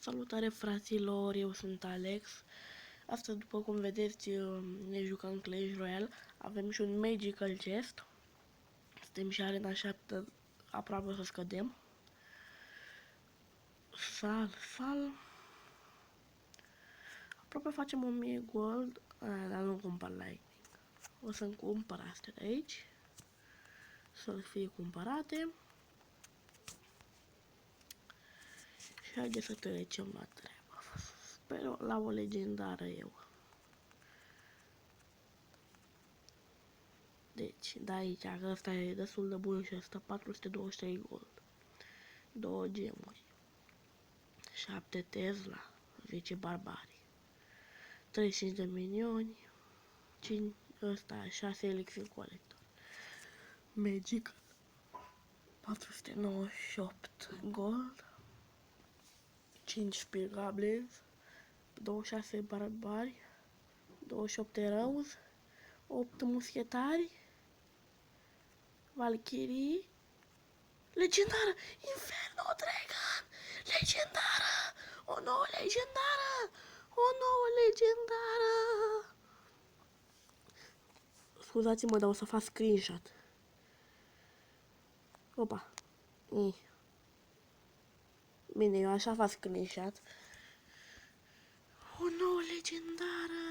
Salutare fraților, eu sunt Alex. Astăzi, după cum vedeți, ne jucăm Clash Royale. Avem și un Magical Chest. Suntem și arena 7, aproape să scădem. Sal. Aproape facem 1000 gold, dar nu cumpăr lightning. O să-mi cumpăr astea de aici. Să fie cumpărate. Și haideți să trecem la treabă. Sper la o legendară eu. Deci, de aici, că ăsta e destul de bun și ăsta 423 gold. 2 gemuri. 7 Tesla. 10 barbari. 35 de minioni. 5, ăsta, 6 elixir colector. Magic. 498 gold. 5 spear goblins. 26 barbari. 28 heroes. 8 muschetari. Valkyrie. Legendară! Inferno Dragon! Legendară! O nouă legendară! O nouă legendară! Scuzați-mă, dar o să fac screenshot. Opa. Bine, eu așa fac screenshot. O nouă legendară!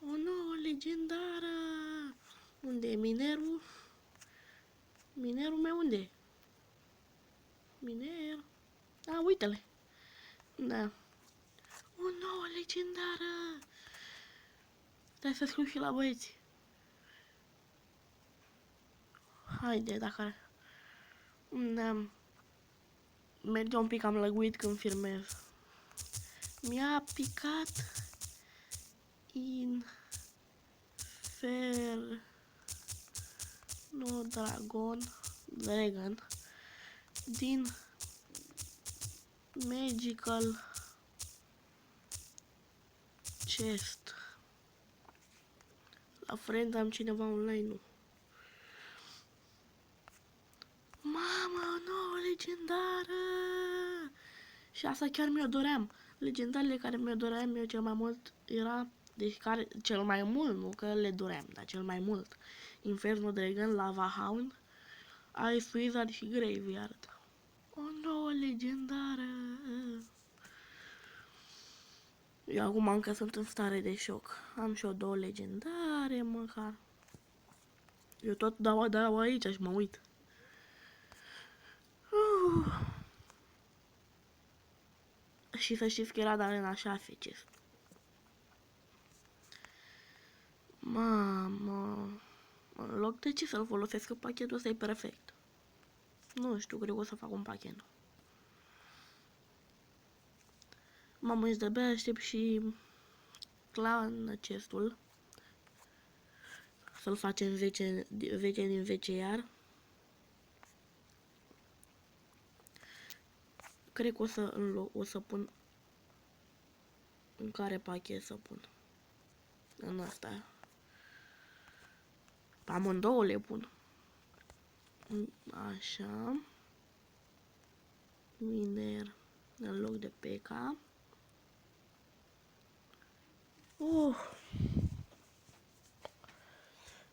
O nouă legendară! Unde e minerul? Minerul meu unde e? Miner. A, uite-le. Da. O nouă legendară! Stai să scriu și la băieți. Haide, dacă... Da. Merge un pic, am lăguit când filmez. Mi-a picat Dragon din Magical Chest. La friend am cineva online, nu? Mamă, o nouă legendară! Și asta chiar mi-o doream. Legendarele care mi-o doream eu cel mai mult era... Deci care... Cel mai mult, nu că le doream, dar cel mai mult. Inferno Dragon, Lava Hound, Ice Wizard și Graveyard. O nouă legendară! Eu acum încă sunt în stare de șoc. Am și o 2 legendare, măcar. Eu tot dau aici și mă uit. Și să știți că era de arena 6 chest. Mamă. În loc de ce să-l folosesc, că pachetul ăsta e perfect. Nu știu, cred că o să fac un pachet. Mamă, îți de-abia aștept și clan chestul. Să-l facem 10 din 10 iar. Cred că o să pun... În care pachet să pun? În asta. Pe amândouă le pun. Așa. Miner în loc de PK.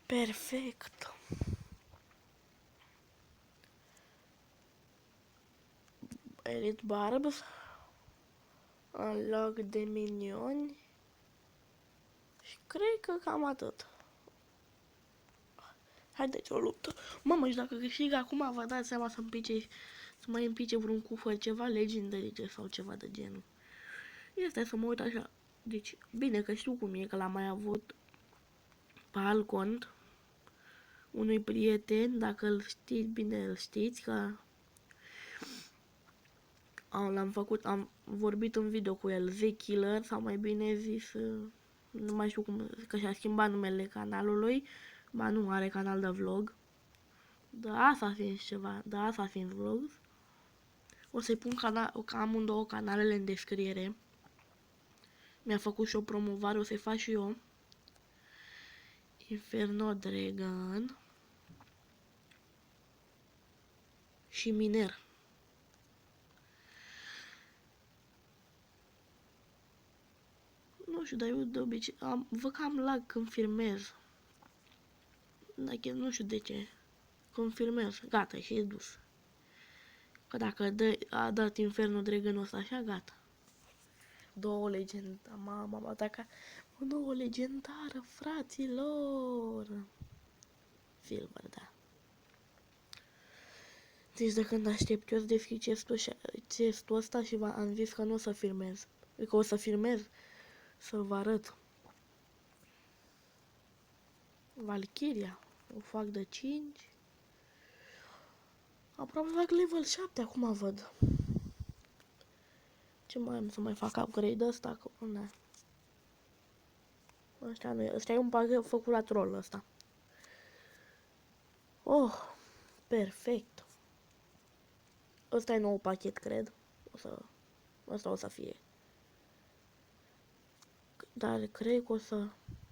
Perfect. Elite Barbs în loc de minioni. Și cred că cam atât. Haideți o luptă. Mamă, și dacă câștig acum, vă dați seama să mai împice vreun cufăr, ceva legendarice sau ceva de genul. Este să mă uit așa. Deci, bine că știu cum e, că l-am mai avut pe alt cont unui prieten, dacă îl știți bine, îl știți, că am vorbit în video cu el, The Killer, sau mai bine zis, nu mai știu cum, că și-a schimbat numele canalului, ba nu, are canal de vlog, de Assassin's ceva, de Assassin's Vlogs. O să-i pun amândouă canalele în descriere. Mi-a făcut și o promovare, o să-i fac și eu. Inferno Dragon și Miner. Nu știu, dar eu de obicei văd că am lag când filmez. Dacă nu știu de ce. Când filmez, gata, și e dus. Că dacă a dat Infernul Dragonul ăsta așa, gata. Două legenda, mama, ataca o nouă legendară, fraților. Silver, da. Deci de când aștept eu să deschid chestul ăsta și am zis că nu o să filmez. Că o să filmez, să vă arăt. Valkyria, o fac de 5. Aproape fac level 7, acum văd. Ce mai am să mai fac upgrade ăsta? Că, ne. Ăsta e un pachet făcut la troll ăsta. Oh, perfect. Ăsta e nou pachet, cred. Ăsta o să fie. Dar cred că o să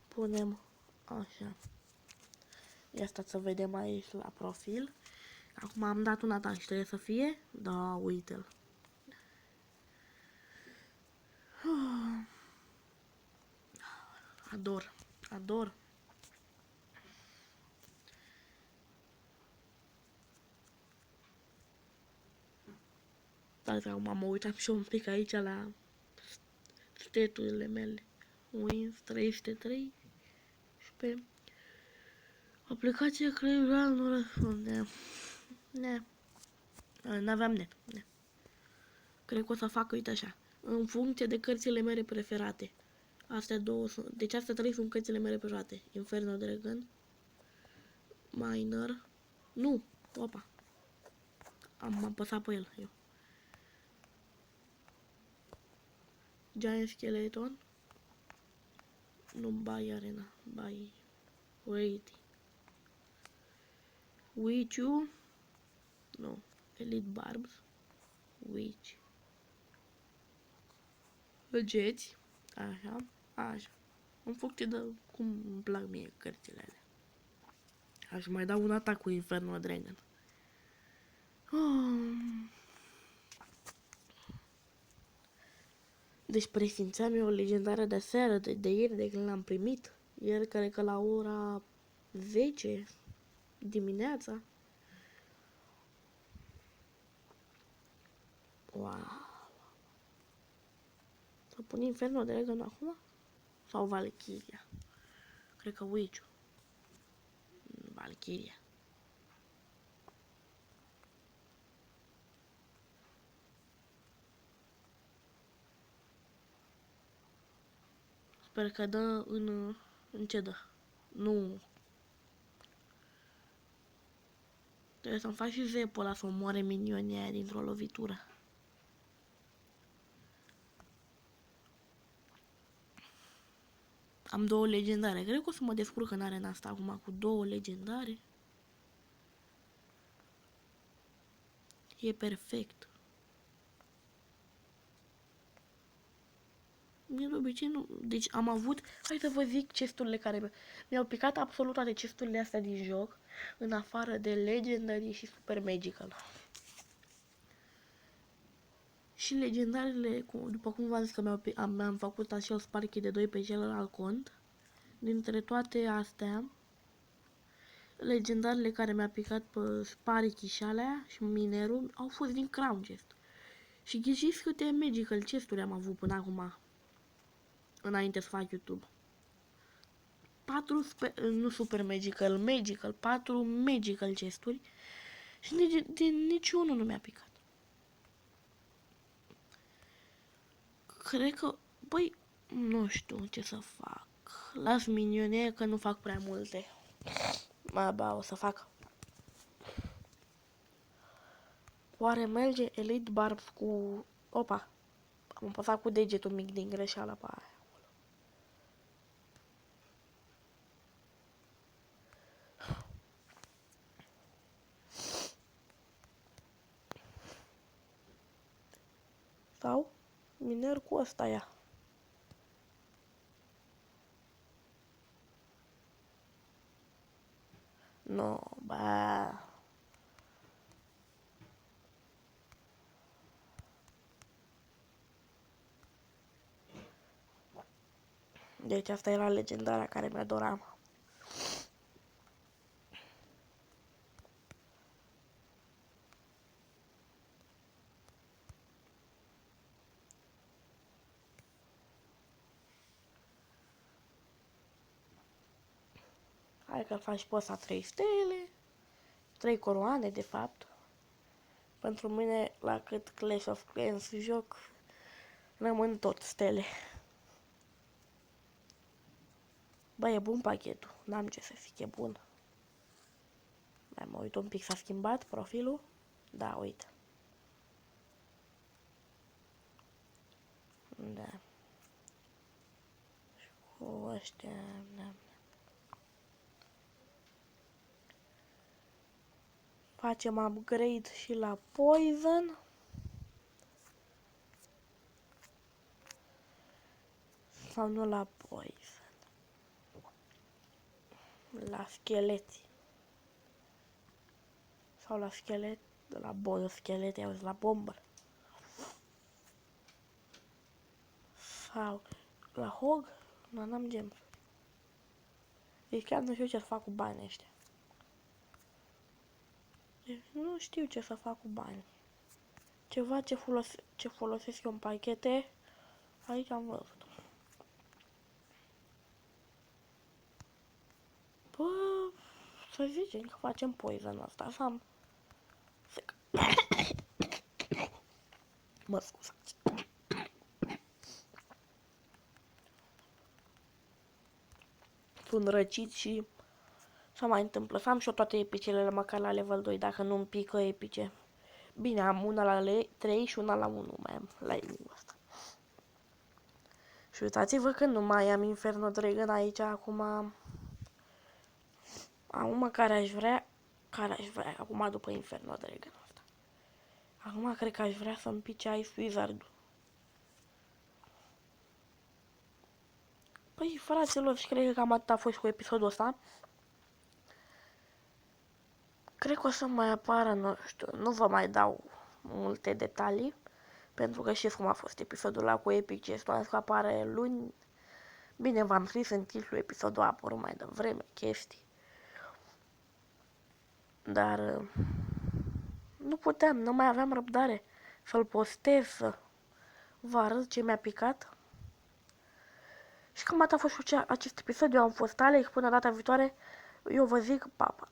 punem așa. Ia stați să vedem aici la profil. Acum am dat un atac și trebuie să fie? Da, uite-l. Ador, ador. Dar acum mă uitam și un pic aici la staturile mele. Wins 303 și pe aplicația Cleveland nu răspunde. N-aveam net. Ne. Cred că o să fac, uite așa, în funcție de cărțile mele preferate. Astea două sunt, deci astea trei sunt cărțile mele preferate. Inferno Dragon, Miner, nu, opa, am apăsat pe el, eu. Giant Skeleton, nu, Buy Arena, Buy, Wait, Witch-ul, nu, Elite Barbs, Witch, Geți, așa, așa, în funcție de cum îmi plac mie cărțile alea. Aș mai da un atac cu Inferno Dragon. Deci presimțeam eu o legendară de seară, de ieri, de când l-am primit. Ieri, cred că la ora 10 dimineața. Wow. Să pun Inferno Dragon acum? Sau Valkyria? Cred că Witch-ul. Valkyria. Sper că dă în ce dă? Nu. Trebuie să-mi fac și zepul ăla să omoare minionii aia dintr-o lovitură. Am două legendare. Cred că o să mă descurc în arena asta acum cu două legendare. E perfect. Mie de obicei nu. Deci am avut, hai să vă zic chesturile care mi-au picat absolut toate chesturile astea din joc, în afară de Legendary și Super Magical. Și legendarele, după cum v-am zis că mi-am făcut așa o sparky de 2 pe celălalt cont, dintre toate astea, legendarele care mi-a picat pe sparky și alea și minerul au fost din Crown Chest. Și ghiciți câte Magical chesturi am avut până acum, înainte să fac YouTube. 4 nu Super Magical, Magical, 4 Magical chesturi și niciunul nu mi-a picat. Cred că, băi, nu știu ce să fac. Las minione că nu fac prea multe. Ba, o să fac. Oare merge Elite Barbs cu... Opa, am apăsat cu degetul mic din greșeală pe aia. Sau miner cu ăsta ia. No, ba. Deci asta era legendarea care mi-a doram. Hai că-l faci pe ăsta 3 stele, 3 coroane de fapt. Pentru mine, la cât Clash of Clans joc, rămân tot stele. Bă, e bun pachetul, n-am ce să zic, e bun. Mai mă uit un pic, s-a schimbat profilul? Da, uite. Da. Și cu ăștia, da. Facem upgrade și la Poison. Sau nu la Poison. La Scheleti. Sau la Schelet, la Scheleti, auzi, la Bomber. Sau la Hog, n-am gem. Deci chiar nu știu ce să fac cu banii ăștia. Deci nu știu ce să fac cu banii. Ceva ce folosesc eu în pachete, aici am văzut. Bă, să zicem că facem poison asta, să am... Mă scuzați. Sunt răcit și să mai întâmplă. Să am și eu toate epicele măcar la level 2, dacă nu-mi pică epice. Bine, am una la 3 și una la 1 mai am la inima asta. Și uitați-vă că nu mai am Inferno Dragon aici acum. Acum care aș vrea, acum după Inferno Dragon asta. Acum cred că aș vrea să-mi pice Ice Wizard-ul. Păi, fraților, și cred că cam atât a fost cu episodul ăsta. Cred că o să mai apară, nu știu, nu vă mai dau multe detalii. Pentru că știți cum a fost episodul ăla cu Epic Chest, că apare luni. Bine, v-am scris în titlu, episodul a apărut mai devreme, chestii. Dar nu puteam, nu mai aveam răbdare să-l postez, să vă arăt ce mi-a picat. Și cam atât a fost cu acest episod. Eu am fost Alex, până data viitoare, eu vă zic, papa.